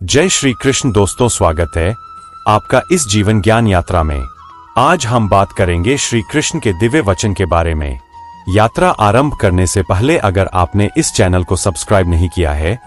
जय श्री कृष्ण दोस्तों, स्वागत है आपका इस जीवन ज्ञान यात्रा में। आज हम बात करेंगे श्री कृष्ण के दिव्य वचन के बारे में। यात्रा आरंभ करने से पहले अगर आपने इस चैनल को सब्सक्राइब नहीं किया है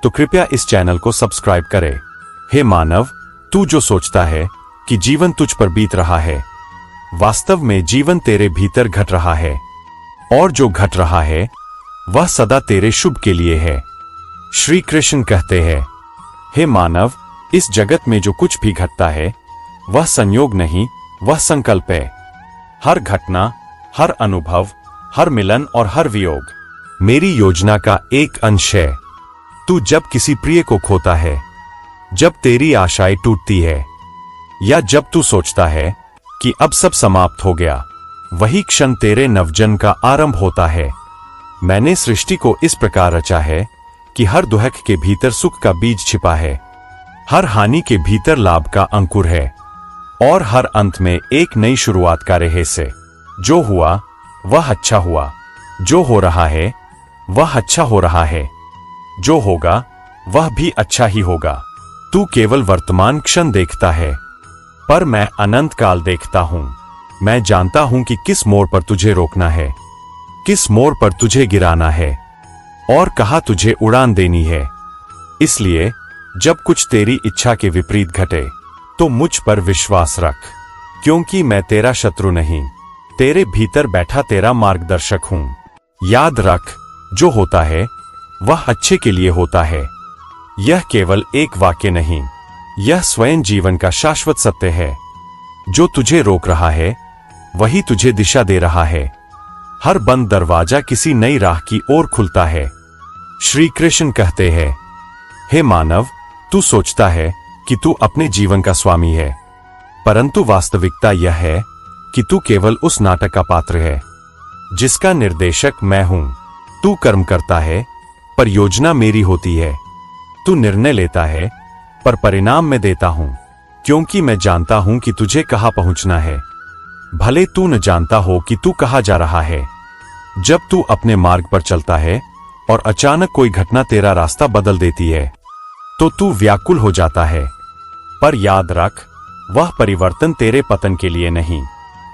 तो कृपया इस चैनल को सब्सक्राइब करें। हे मानव, तू जो सोचता है कि जीवन तुझ पर बीत रहा है, वास्तव में जीवन तेरे भीतर घट रहा है, और जो घट रहा है वह सदा तेरे शुभ के लिए है। श्री कृष्ण कहते हैं, हे मानव, इस जगत में जो कुछ भी घटता है वह संयोग नहीं, वह संकल्प है। हर घटना, हर अनुभव, हर मिलन और हर वियोग मेरी योजना का एक अंश है। तू जब किसी प्रिय को खोता है, जब तेरी आशाएं टूटती है, या जब तू सोचता है कि अब सब समाप्त हो गया, वही क्षण तेरे नवजन्म का आरंभ होता है। मैंने सृष्टि को इस प्रकार रचा है कि हर दुहक के भीतर सुख का बीज छिपा है, हर हानि के भीतर लाभ का अंकुर है, और हर अंत में एक नई शुरुआत का रहस्य। जो हुआ वह अच्छा हुआ, जो हो रहा है वह अच्छा हो रहा है, जो होगा वह भी अच्छा ही होगा। तू केवल वर्तमान क्षण देखता है, पर मैं अनंत काल देखता हूं। मैं जानता हूं कि किस मोड़ पर तुझे रोकना है, किस मोड़ पर तुझे गिराना है, और कहाँ तुझे उड़ान देनी है। इसलिए जब कुछ तेरी इच्छा के विपरीत घटे तो मुझ पर विश्वास रख, क्योंकि मैं तेरा शत्रु नहीं, तेरे भीतर बैठा तेरा मार्गदर्शक हूं। याद रख, जो होता है वह अच्छे के लिए होता है। यह केवल एक वाक्य नहीं, यह स्वयं जीवन का शाश्वत सत्य है। जो तुझे रोक रहा है वही तुझे दिशा दे रहा है। हर बंद दरवाजा किसी नई राह की ओर खुलता है। श्री कृष्ण कहते हैं, हे मानव, तू सोचता है कि तू अपने जीवन का स्वामी है, परंतु वास्तविकता यह है कि तू केवल उस नाटक का पात्र है जिसका निर्देशक मैं हूं। तू कर्म करता है पर योजना मेरी होती है। तू निर्णय लेता है पर परिणाम मैं देता हूं, क्योंकि मैं जानता हूं कि तुझे कहां पहुंचना है, भले तू न जानता हो कि तू कहां जा रहा है। जब तू अपने मार्ग पर चलता है और अचानक कोई घटना तेरा रास्ता बदल देती है तो तू व्याकुल हो जाता है, पर याद रख, वह परिवर्तन तेरे पतन के लिए नहीं,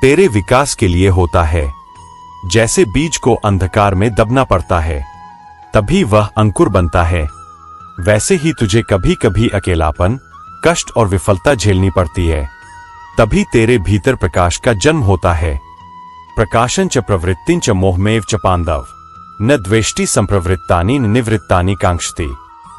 तेरे विकास के लिए होता है। जैसे बीज को अंधकार में दबना पड़ता है तभी वह अंकुर बनता है, वैसे ही तुझे कभी कभी अकेलापन, कष्ट और विफलता झेलनी पड़ती है, तभी तेरे भीतर प्रकाश का जन्म होता है। प्रकाशन च प्रवृत्तिं च मोहमेव च पांडव, न द्वेष्टि संप्रवृत्तानि न निवृत्तानि कांक्षति।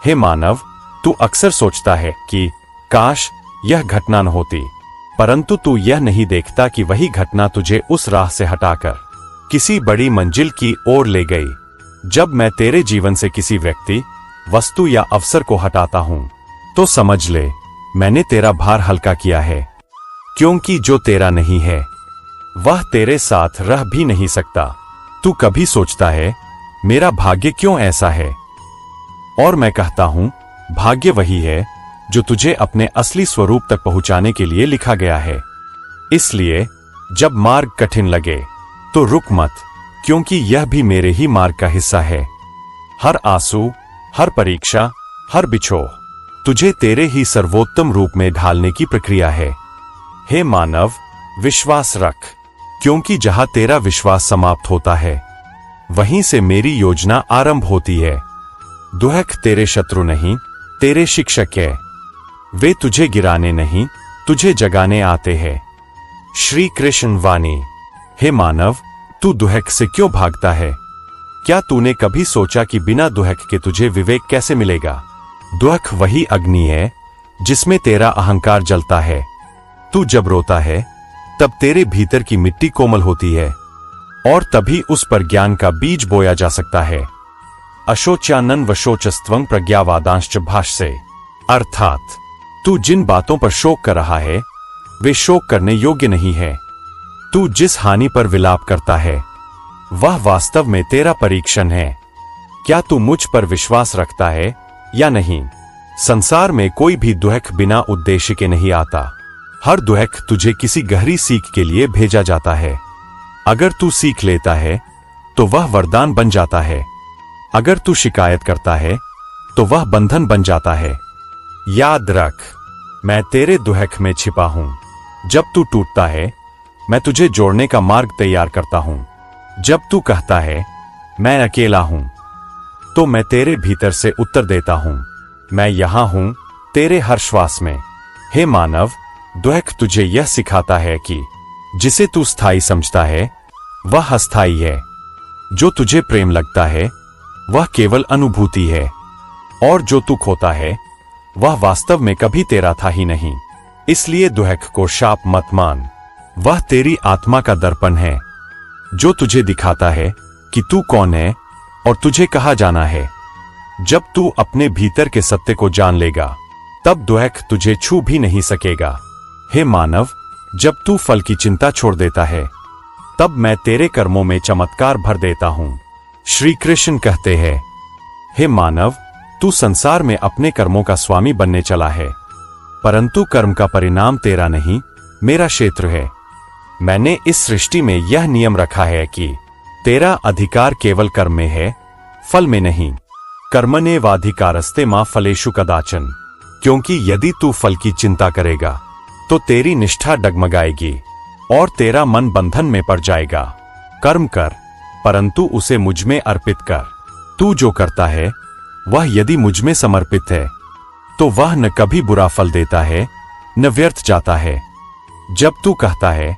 हे मानव, तू अक्सर सोचता है कि काश यह घटना न होती, परंतु तू यह नहीं देखता कि वही घटना तुझे उस राह से हटाकर किसी बड़ी मंजिल की ओर ले गई। जब मैं तेरे जीवन से किसी व्यक्ति, वस्तु या अवसर को हटाता हूं तो समझ ले, मैंने तेरा भार हल्का किया है, क्योंकि जो तेरा नहीं है वह तेरे साथ रह भी नहीं सकता। तू कभी सोचता है, मेरा भाग्य क्यों ऐसा है, और मैं कहता हूं, भाग्य वही है जो तुझे अपने असली स्वरूप तक पहुंचाने के लिए लिखा गया है। इसलिए जब मार्ग कठिन लगे तो रुक मत, क्योंकि यह भी मेरे ही मार्ग का हिस्सा है। हर आंसू, हर परीक्षा, हर बिछोह तुझे तेरे ही सर्वोत्तम रूप में ढालने की प्रक्रिया है। हे मानव, विश्वास रख, क्योंकि जहां तेरा विश्वास समाप्त होता है वहीं से मेरी योजना आरंभ होती है। दुहक तेरे शत्रु नहीं, तेरे शिक्षक है। वे तुझे गिराने नहीं, तुझे जगाने आते हैं। श्री कृष्ण वाणी। हे मानव, तू दुहक से क्यों भागता है? क्या तूने कभी सोचा कि बिना दुहक के तुझे विवेक कैसे मिलेगा? दुहक वही अग्नि है जिसमें तेरा अहंकार जलता है। तू जब रोता है तब तेरे भीतर की मिट्टी कोमल होती है, और तभी उस पर ज्ञान का बीज बोया जा सकता है। अशोच्यानन वशोचस्त्वं प्रज्ञावादांश्च भाष्ये। अर्थात तू जिन बातों पर शोक कर रहा है वे शोक करने योग्य नहीं है। तू जिस हानि पर विलाप करता है वह वास्तव में तेरा परीक्षण है। क्या तू मुझ पर विश्वास रखता है या नहीं? संसार में कोई भी दुहक बिना उद्देश्य के नहीं आता। हर दुहक तुझे किसी गहरी सीख के लिए भेजा जाता है। अगर तू सीख लेता है तो वह वरदान बन जाता है, अगर तू शिकायत करता है तो वह बंधन बन जाता है। याद रख, मैं तेरे दुहक में छिपा हूं। जब तू टूटता है, मैं तुझे जोड़ने का मार्ग तैयार करता हूं। जब तू कहता है मैं अकेला हूं, तो मैं तेरे भीतर से उत्तर देता हूं, मैं यहां हूं तेरे हर श्वास में। हे मानव, दुहक तुझे यह सिखाता है कि जिसे तू स्थायी समझता है वह अस्थायी है। जो तुझे प्रेम लगता है वह केवल अनुभूति है, और जो तू खोता है वह वास्तव में कभी तेरा था ही नहीं। इसलिए दुहक को शाप मत मान, वह तेरी आत्मा का दर्पण है जो तुझे दिखाता है कि तू कौन है और तुझे कहाँ जाना है। जब तू अपने भीतर के सत्य को जान लेगा, तब दुहक तुझे छू भी नहीं सकेगा। हे मानव, जब तू फल की चिंता छोड़ देता है, तब मैं तेरे कर्मों में चमत्कार भर देता हूं। श्री कृष्ण कहते हैं, हे मानव, तू संसार में अपने कर्मों का स्वामी बनने चला है, परंतु कर्म का परिणाम तेरा नहीं, मेरा क्षेत्र है। मैंने इस सृष्टि में यह नियम रखा है कि तेरा अधिकार केवल कर्म में है, फल में नहीं। कर्मण्येवाधिकारस्ते मा फलेषु कदाचन। क्योंकि यदि तू फल की चिंता करेगा तो तेरी निष्ठा डगमगाएगी और तेरा मन बंधन में पड़ जाएगा। कर्म कर, परंतु उसे मुझ में अर्पित कर। तू जो करता है वह यदि मुझ में समर्पित है, तो वह न कभी बुरा फल देता है न व्यर्थ जाता है। जब तू कहता है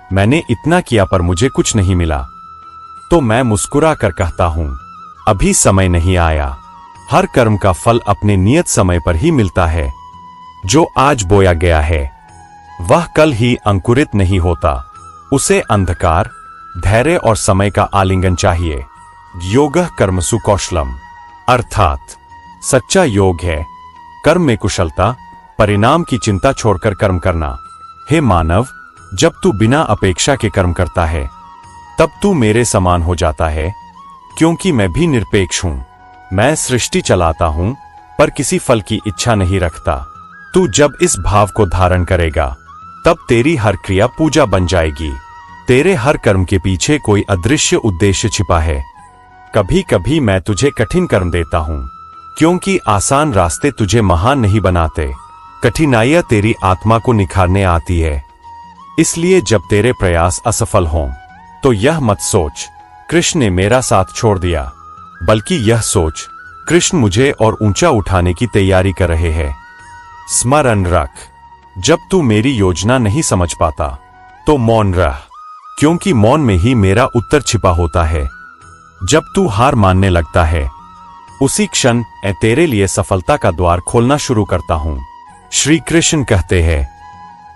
मैंने इतना किया पर मुझे कुछ नहीं मिला, तो मैं मुस्कुरा कर कहता हूं, अभी समय नहीं आया। हर कर्म का फल अपने नियत समय पर ही मिलता है। जो आज बोया गया है वह कल ही अंकुरित नहीं होता। उसे अंधकार, धैर्य और समय का आलिंगन चाहिए। योगः कर्मसु कौशलम, अर्थात सच्चा योग है कर्म में कुशलता, परिणाम की चिंता छोड़कर कर्म करना। हे मानव, जब तू बिना अपेक्षा के कर्म करता है, तब तू मेरे समान हो जाता है, क्योंकि मैं भी निरपेक्ष हूं। मैं सृष्टि चलाता हूं पर किसी फल की इच्छा नहीं रखता। तू जब इस भाव को धारण करेगा, तब तेरी हर क्रिया पूजा बन जाएगी। तेरे हर कर्म के पीछे कोई अदृश्य उद्देश्य छिपा है। कभी कभी मैं तुझे कठिन कर्म देता हूं, क्योंकि आसान रास्ते तुझे महान नहीं बनाते। कठिनाइयां तेरी आत्मा को निखारने आती है। इसलिए जब तेरे प्रयास असफल हों, तो यह मत सोच कृष्ण ने मेरा साथ छोड़ दिया, बल्कि यह सोच कृष्ण मुझे और ऊंचा उठाने की तैयारी कर रहे हैं। स्मरण रख, जब तू मेरी योजना नहीं समझ पाता तो मौन रह, क्योंकि मौन में ही मेरा उत्तर छिपा होता है। जब तू हार मानने लगता है, उसी क्षण मैं तेरे लिए सफलता का द्वार खोलना शुरू करता हूं। श्री कृष्ण कहते हैं,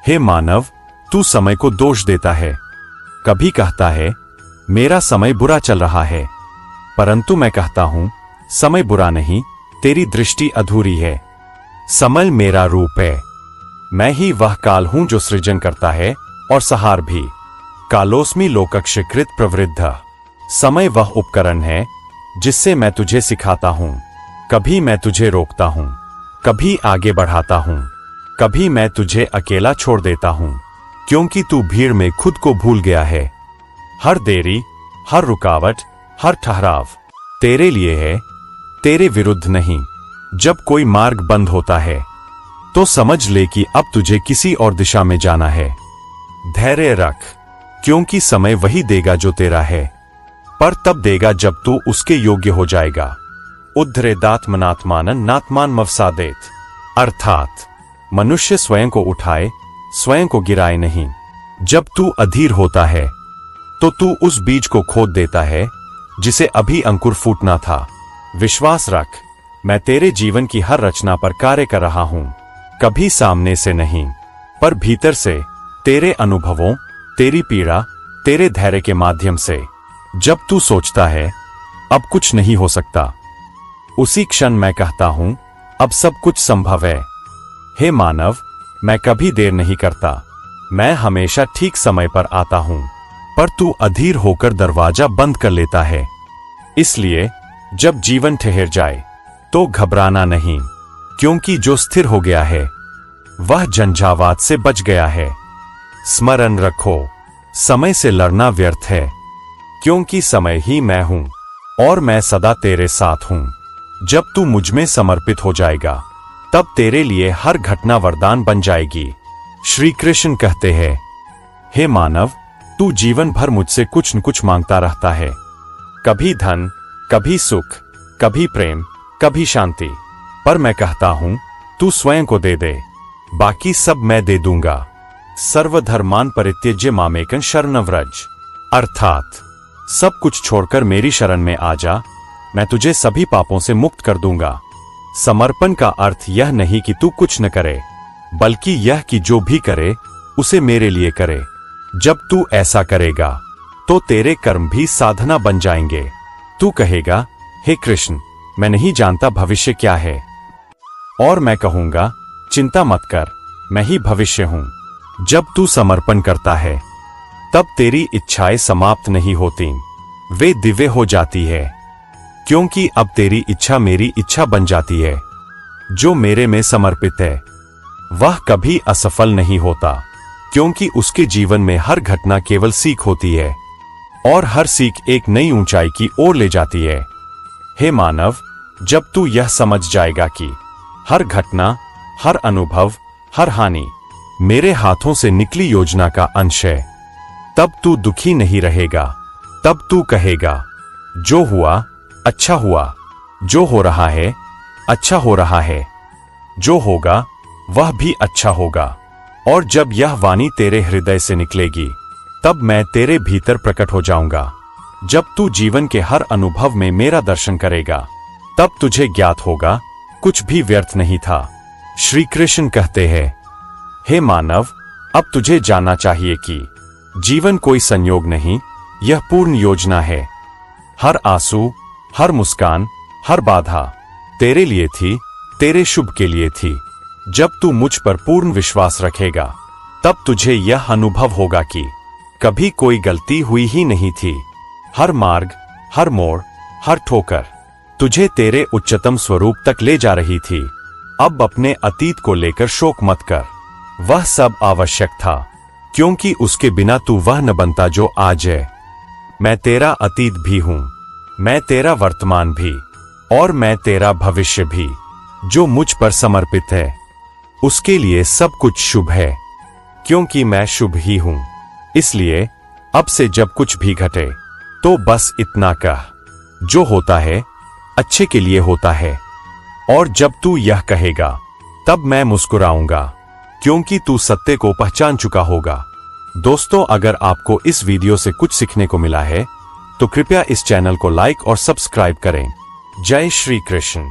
हे मानव, तू समय को दोष देता है। कभी कहता है मेरा समय बुरा चल रहा है, परंतु मैं कहता हूं समय बुरा नहीं, तेरी दृष्टि अधूरी है। समय मेरा रूप है। मैं ही वह काल हूं जो सृजन करता है और संहार भी। कालोस्मि लोकक्षकृत प्रवृद्ध। समय वह उपकरण है जिससे मैं तुझे सिखाता हूं। कभी मैं तुझे रोकता हूं, कभी आगे बढ़ाता हूं, कभी मैं तुझे अकेला छोड़ देता हूं, क्योंकि तू भीड़ में खुद को भूल गया है। हर देरी, हर रुकावट, हर ठहराव तेरे लिए है, तेरे विरुद्ध नहीं। जब कोई मार्ग बंद होता है, तो समझ ले कि अब तुझे किसी और दिशा में जाना है। धैर्य रख, क्योंकि समय वही देगा जो तेरा है, पर तब देगा जब तू उसके योग्य हो जाएगा। उद्धरेदात्मनात्मानं नात्मान मवसादेत। अर्थात मनुष्य स्वयं को उठाए, स्वयं को गिराए नहीं। जब तू अधीर होता है, तो तू उस बीज को खोद देता है जिसे अभी अंकुर फूटना था। विश्वास रख, मैं तेरे जीवन की हर रचना पर कार्य कर रहा हूं, कभी सामने से नहीं, पर भीतर से, तेरे अनुभवों, तेरी पीड़ा, तेरे धैर्य के माध्यम से। जब तू सोचता है अब कुछ नहीं हो सकता, उसी क्षण मैं कहता हूं अब सब कुछ संभव है। हे मानव, मैं कभी देर नहीं करता, मैं हमेशा ठीक समय पर आता हूं, पर तू अधीर होकर दरवाजा बंद कर लेता है। इसलिए जब जीवन ठहर जाए तो घबराना नहीं, क्योंकि जो स्थिर हो गया है वह झंझावात से बच गया है। स्मरण रखो, समय से लड़ना व्यर्थ है, क्योंकि समय ही मैं हूं और मैं सदा तेरे साथ हूं। जब तू मुझ में समर्पित हो जाएगा, तब तेरे लिए हर घटना वरदान बन जाएगी। श्री कृष्ण कहते हैं, हे मानव, तू जीवन भर मुझसे कुछ न कुछ मांगता रहता है, कभी धन, कभी सुख, कभी प्रेम, कभी शांति। पर मैं कहता हूं, तू स्वयं को दे दे, बाकी सब मैं दे दूंगा। सर्वधर्मान परित्यज्य मामेकं शरणं व्रज, अर्थात सब कुछ छोड़कर मेरी शरण में आ जा, मैं तुझे सभी पापों से मुक्त कर दूंगा। समर्पण का अर्थ यह नहीं कि तू कुछ न करे, बल्कि यह कि जो भी करे उसे मेरे लिए करे। जब तू ऐसा करेगा तो तेरे कर्म भी साधना बन जाएंगे। तू कहेगा, हे कृष्ण, मैं नहीं जानता भविष्य क्या है, और मैं कहूंगा, चिंता मत कर, मैं ही भविष्य हूं। जब तू समर्पण करता है तब तेरी इच्छाएं समाप्त नहीं होती, वे दिव्य हो जाती है, क्योंकि अब तेरी इच्छा मेरी इच्छा बन जाती है। जो मेरे में समर्पित है वह कभी असफल नहीं होता, क्योंकि उसके जीवन में हर घटना केवल सीख होती है, और हर सीख एक नई ऊंचाई की ओर ले जाती है। हे मानव, जब तू यह समझ जाएगा कि हर घटना, हर अनुभव, हर हानि मेरे हाथों से निकली योजना का अंश है, तब तू दुखी नहीं रहेगा। तब तू कहेगा, जो हुआ अच्छा हुआ, जो हो रहा है अच्छा हो रहा है, जो होगा वह भी अच्छा होगा। और जब यह वाणी तेरे हृदय से निकलेगी तब मैं तेरे भीतर प्रकट हो जाऊंगा। जब तू जीवन के हर अनुभव में मेरा दर्शन करेगा तब तुझे ज्ञात होगा, कुछ भी व्यर्थ नहीं था। श्री कृष्ण कहते हैं, हे मानव, अब तुझे जानना चाहिए कि जीवन कोई संयोग नहीं, यह पूर्ण योजना है। हर आंसू, हर मुस्कान, हर बाधा तेरे लिए थी, तेरे शुभ के लिए थी। जब तू मुझ पर पूर्ण विश्वास रखेगा तब तुझे यह अनुभव होगा कि कभी कोई गलती हुई ही नहीं थी। हर मार्ग, हर मोड़, हर ठोकर तुझे तेरे उच्चतम स्वरूप तक ले जा रही थी। अब अपने अतीत को लेकर शोक मत कर, वह सब आवश्यक था, क्योंकि उसके बिना तू वह न बनता जो आज है। मैं तेरा अतीत भी हूं, मैं तेरा वर्तमान भी, और मैं तेरा भविष्य भी। जो मुझ पर समर्पित है उसके लिए सब कुछ शुभ है, क्योंकि मैं शुभ ही हूं। इसलिए अब से जब कुछ भी घटे तो बस इतना कह, जो होता है अच्छे के लिए होता है। और जब तू यह कहेगा तब मैं मुस्कुराऊंगा, क्योंकि तू सत्य को पहचान चुका होगा। दोस्तों, अगर आपको इस वीडियो से कुछ सीखने को मिला है तो कृपया इस चैनल को लाइक और सब्सक्राइब करें। जय श्री कृष्ण।